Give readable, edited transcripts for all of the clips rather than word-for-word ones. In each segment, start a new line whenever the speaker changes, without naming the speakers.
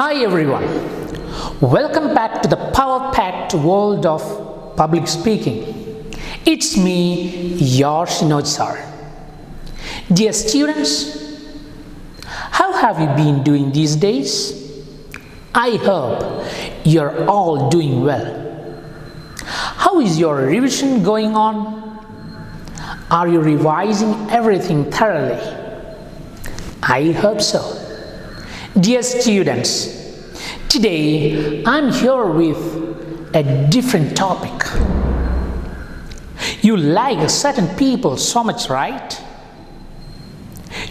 Hi everyone, welcome back to the power-packed world of public speaking. It's me, your Shinoj sir. Dear students, how have you been doing these days? I hope you're all doing well. How is your revision going on? Are you revising everything thoroughly? I hope so. Dear students, today I'm here with a different topic. You like certain people so much, right?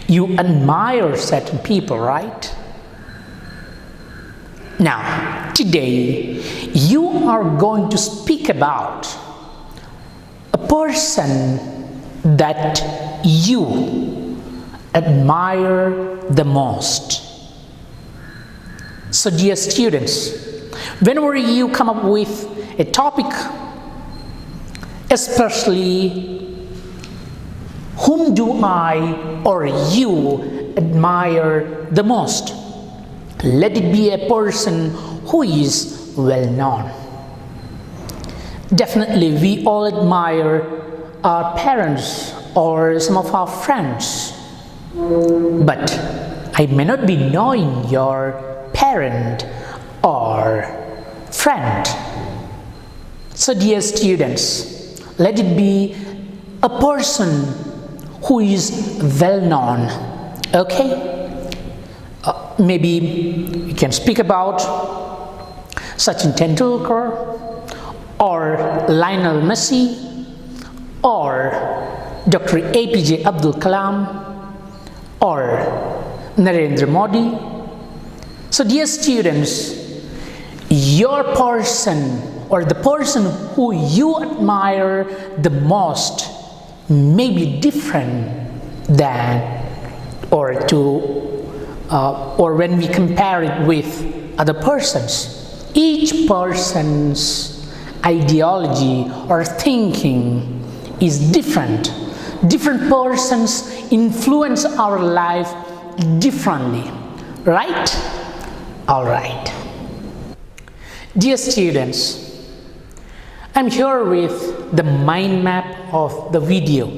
You admire certain people, right? Now, today you are going to speak about a person that you admire the most. So dear students, whenever you come up with a topic, especially whom do I or you admire the most, let it be a person who is well known. Definitely we all admire our parents or some of our friends, but I may not be knowing your parent or friend. So dear students, let it be a person who is well known, okay? Maybe we can speak about Sachin Tendulkar or Lionel Messi or Dr. APJ Abdul Kalam or Narendra Modi. So dear students, your person or the person who you admire the most may be different than or when we compare it with other persons. Each person's ideology or thinking is different. Different persons influence our life differently, right? All right. Dear students, I'm here with the mind map of the video.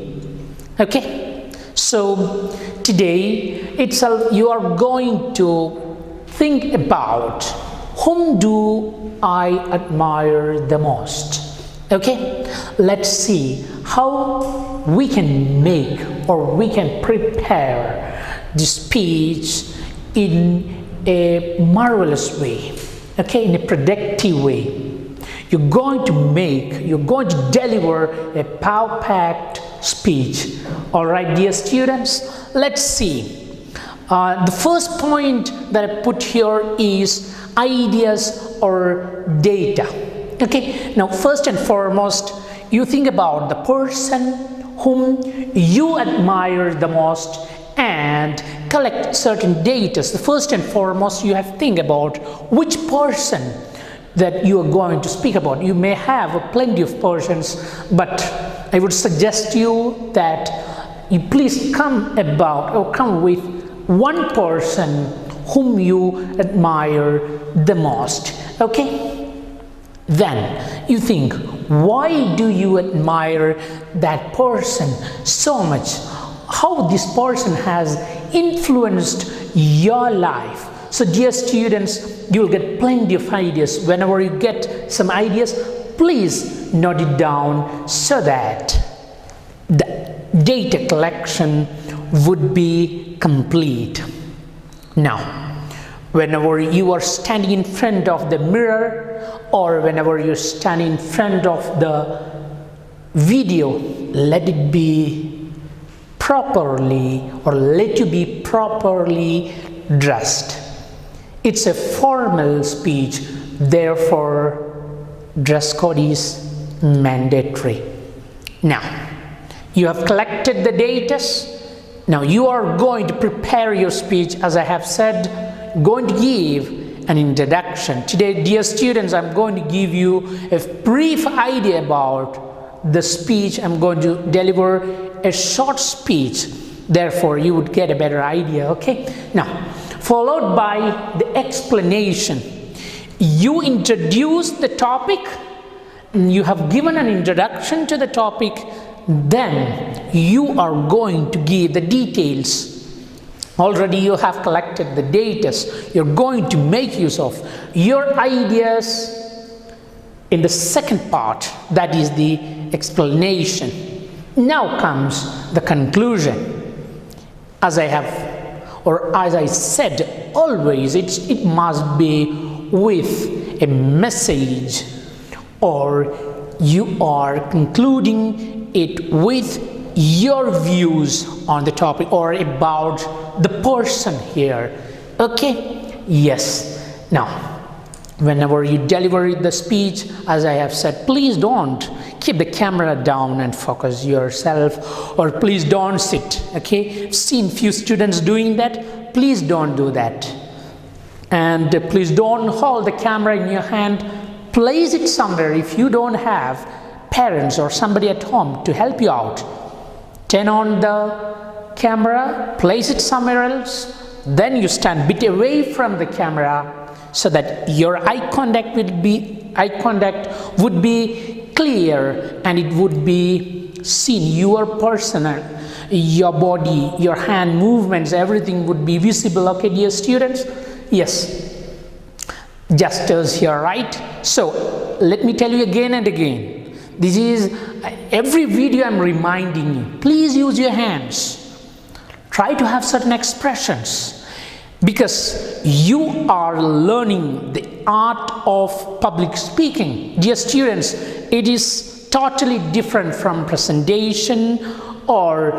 Okay, so today itself you are going to think about whom do I admire the most. Okay, let's see how we can make or we can prepare the speech in a marvelous way, okay, in a productive way. You're going to deliver a power-packed speech. All right, dear students, let's see. The first point that I put here is ideas or data. Okay, now first and foremost, you think about the person whom you admire the most and collect certain data. So first and foremost, you have to think about which person that you are going to speak about. You may have plenty of persons, but I would suggest you that you please come with one person whom you admire the most. Okay? Then you think, why do you admire that person so much? How this person has influenced your life. So dear students, you will get plenty of ideas. Whenever you get some ideas, please note it down so that the data collection would be complete. Now, whenever you are standing in front of the mirror or whenever you're standing in front of the video, let it be properly or let you be properly dressed. It's a formal speech, therefore dress code is mandatory. Now, you have collected the data. Now you are going to prepare your speech. As I have said, going to give an introduction. Today, dear students, I'm going to give you a brief idea about the speech. I'm going to deliver a short speech, therefore you would get a better idea. Okay, now followed by the explanation. You introduce the topic, you have given an introduction to the topic, then you are going to give the details. Already you have collected the data. You're going to make use of your ideas in the second part, that is the explanation. Now comes the conclusion. As I said, always it must be with a message, or you are concluding it with your views on the topic or about the person here. Okay? Yes. Now, whenever you deliver the speech, as I have said, please don't keep the camera down and focus yourself, or please don't sit. Okay? I've seen few students doing that. Please don't do that. And please don't hold the camera in your hand. Place it somewhere. If you don't have parents or somebody at home to help you out, turn on the camera, place it somewhere else, then you stand a bit away from the camera so that your eye contact would be clear and it would be seen. Your personal, your body, your hand movements, everything would be visible. Okay, dear students? Yes. Gestures here, right? So let me tell you again and again. This is every video I'm reminding you. Please use your hands. Try to have certain expressions, because you are learning the art of public speaking. Dear students, it is totally different from presentation or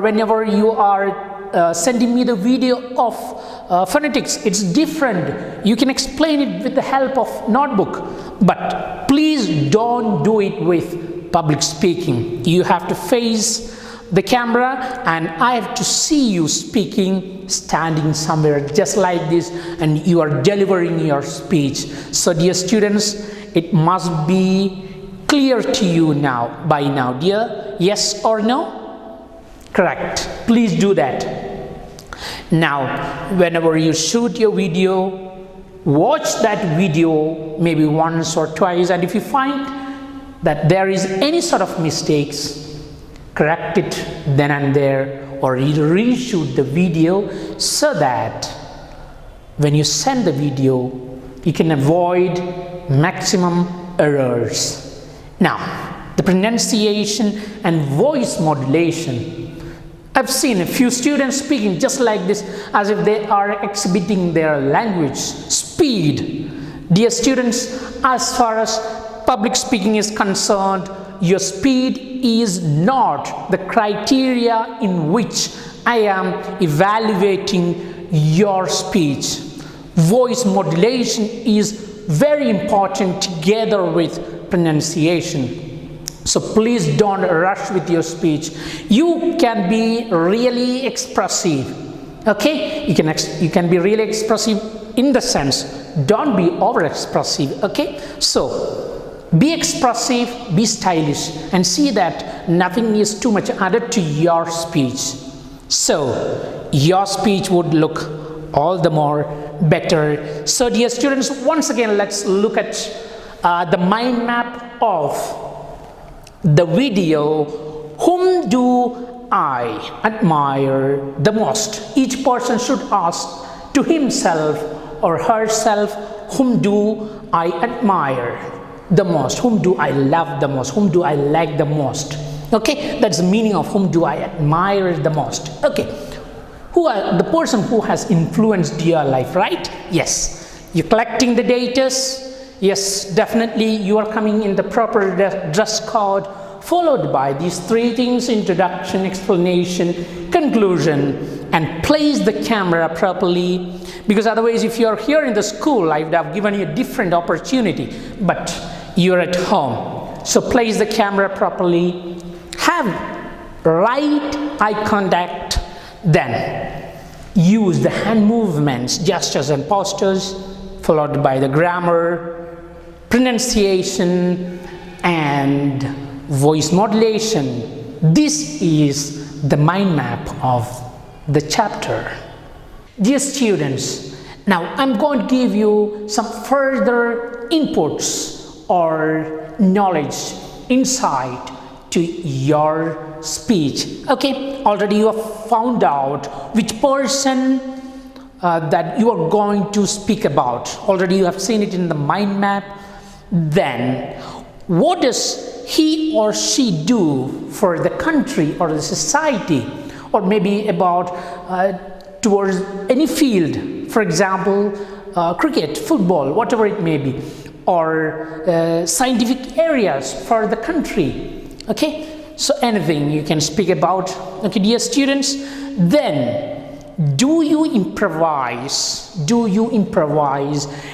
whenever you are sending me the video of phonetics. It's different. You can explain it with the help of notebook, but please don't do it with public speaking. You have to face the camera and I have to see you speaking, standing somewhere just like this, and you are delivering your speech. So dear students, it must be clear to you now, by now, dear. Yes or no? Correct. Please do that. Now, whenever you shoot your video, watch that video maybe once or twice, and if you find that there is any sort of mistakes, correct it then and there, or reshoot the video so that when you send the video, you can avoid maximum errors. Now, the pronunciation and voice modulation. I've seen a few students speaking just like this, as if they are exhibiting their language speed. Dear students, as far as public speaking is concerned, your speed is not the criteria in which I am evaluating your speech. Voice modulation is very important together with pronunciation. So please don't rush with your speech. You can be really expressive. Okay? You can be really expressive in the sense, don't be over expressive. Okay? So be expressive, be stylish, and see that nothing is too much added to your speech. So your speech would look all the more better. So dear students, once again, let's look at the mind map of the video. Whom do I admire the most? Each person should ask to himself or herself, whom do I admire the most? Whom do I love the most? Whom do I like the most? Okay, that's the meaning of whom do I admire the most. Okay, the person who has influenced your life, right? Yes, you're collecting the data. Yes, definitely you are coming in the proper dress code, followed by these three things: introduction, explanation, conclusion, and place the camera properly. Because otherwise, if you are here in the school, I would have given you a different opportunity, but you're at home. So place the camera properly, have right eye contact, then use the hand movements, gestures and postures, followed by the grammar, pronunciation, and voice modulation. This is the mind map of the chapter. Dear students, now I'm going to give you some further inputs or knowledge, insight to your speech. Okay, already you have found out which person that you are going to speak about. Already you have seen it in the mind map. Then, what does he or she do for the country or the society, or maybe about towards any field, for example, cricket, football, whatever it may be, or scientific areas for the country. Okay, so anything you can speak about. Okay, dear students, then do you improvise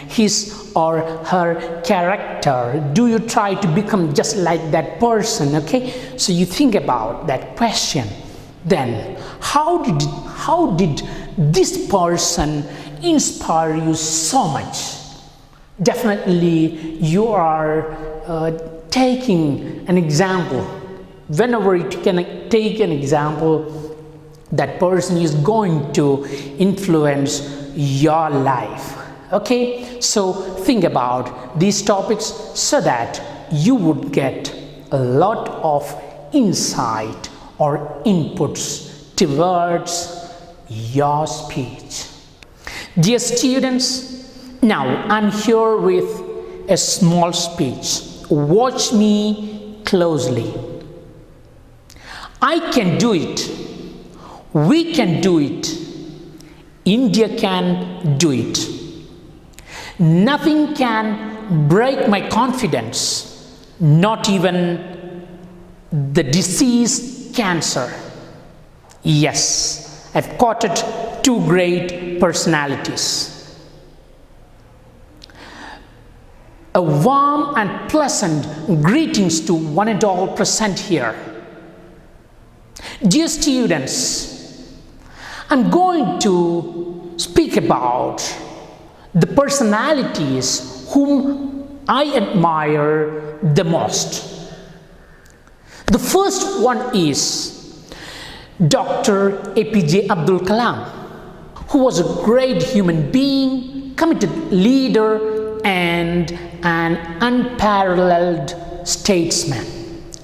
his or her character? Do you try to become just like that person? Okay, so you think about that question. Then how did this person inspire you so much? Definitely you are taking an example. Whenever you can take an example, that person is going to influence your life. Okay, so think about these topics so that you would get a lot of insight or inputs towards your speech. Dear students, now I'm here with a small speech. Watch me closely. I can do it. We can do it. India can do it. Nothing can break my confidence, not even the disease cancer. Yes, I've quoted two great personalities. A warm and pleasant greetings to one and all present here. Dear students, I'm going to speak about the personalities whom I admire the most. The first one is Dr. APJ Abdul Kalam, who was a great human being, committed leader, and an unparalleled statesman.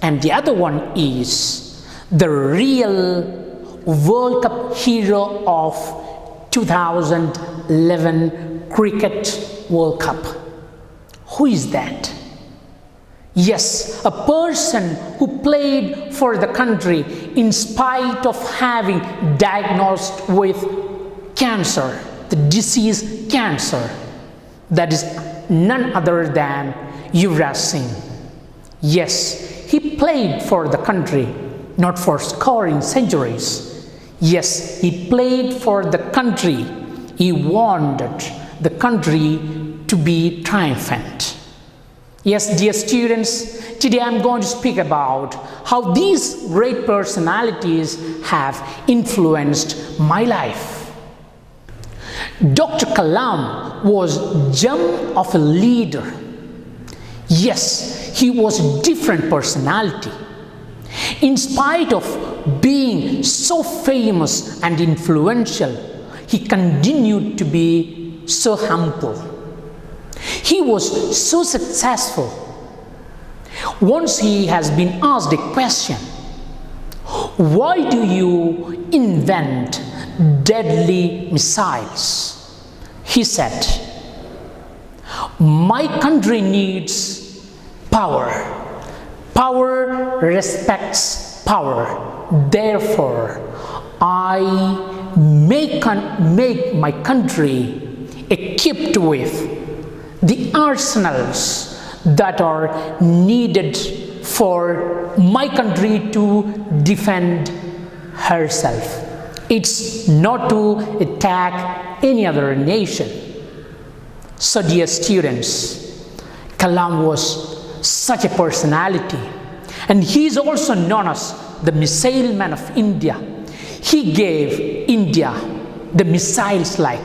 And the other one is the real World Cup hero of 2011 Cricket World Cup. Who is that? Yes, a person who played for the country in spite of having diagnosed with cancer, the disease cancer. That is none other than Yuvraj Singh. Yes, he played for the country, not for scoring centuries. Yes, he played for the country. He wanted the country to be triumphant. Yes, dear students, today I'm going to speak about how these great personalities have influenced my life. Dr. Kalam was a gem of a leader. Yes, he was a different personality. In spite of being so famous and influential, he continued to be so humble. He was so successful. Once he has been asked a question, why do you invent deadly missiles? He said, my country needs power. Power respects power. Therefore, I make my country equipped with the arsenals that are needed for my country to defend herself. It's not to attack any other nation. So, dear students, Kalam was such a personality, and he is also known as the missile man of India. He gave India the missiles like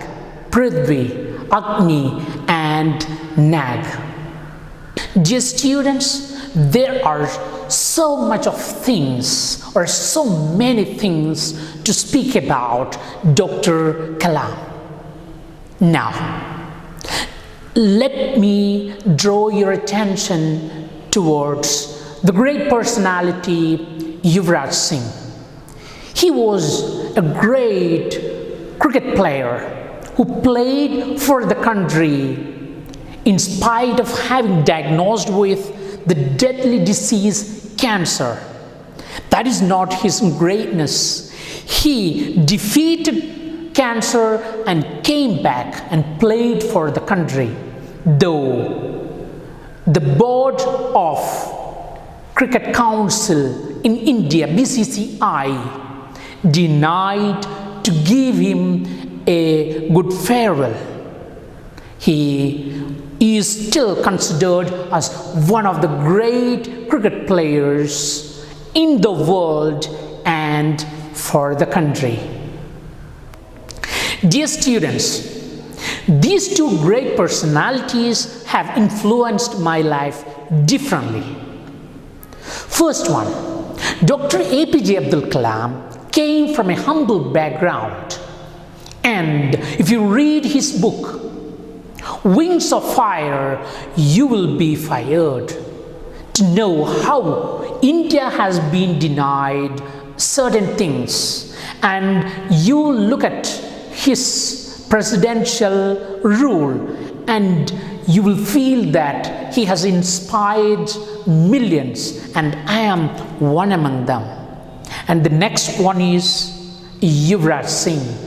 Prithvi, Agni and Nag. Dear students, there are so so much of things or so many things to speak about Dr. Kalam. Now, let me draw your attention towards the great personality Yuvraj Singh. He was a great cricket player who played for the country in spite of having diagnosed with the deadly disease cancer. That is not his greatness. He defeated cancer and came back and played for the country, though the board of Cricket Council in India, BCCI, denied to give him a good farewell. He is still considered as one of the great cricket players in the world and for the country. Dear students, these two great personalities have influenced my life differently. First one, Dr. APJ Abdul Kalam came from a humble background, and if you read his book, Wings of Fire, you will be fired to know how India has been denied certain things, and you look at his presidential rule and you will feel that he has inspired millions, and I am one among them. And the next one is Yuvraj Singh.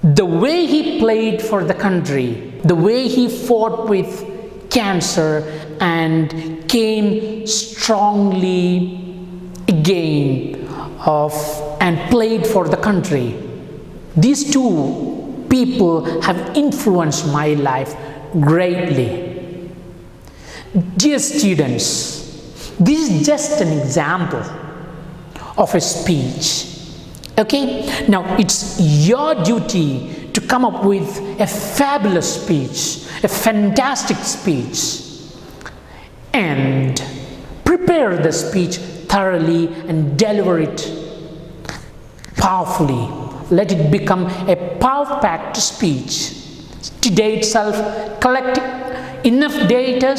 The way he played for the country, the way he fought with cancer and came strongly again and played for the country, these two people have influenced my life greatly. Dear students, this is just an example of a speech. Okay, now it's your duty to come up with a fabulous speech, a fantastic speech, and prepare the speech thoroughly and deliver it powerfully. Let it become a power-packed speech. Today itself, collect enough data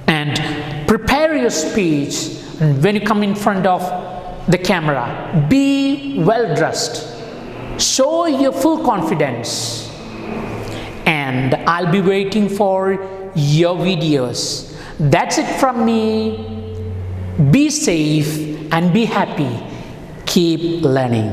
and prepare your speech, and when you come in front of the camera, be well dressed, show your full confidence, and I'll be waiting for your videos. That's it from me. Be safe and be happy. Keep learning.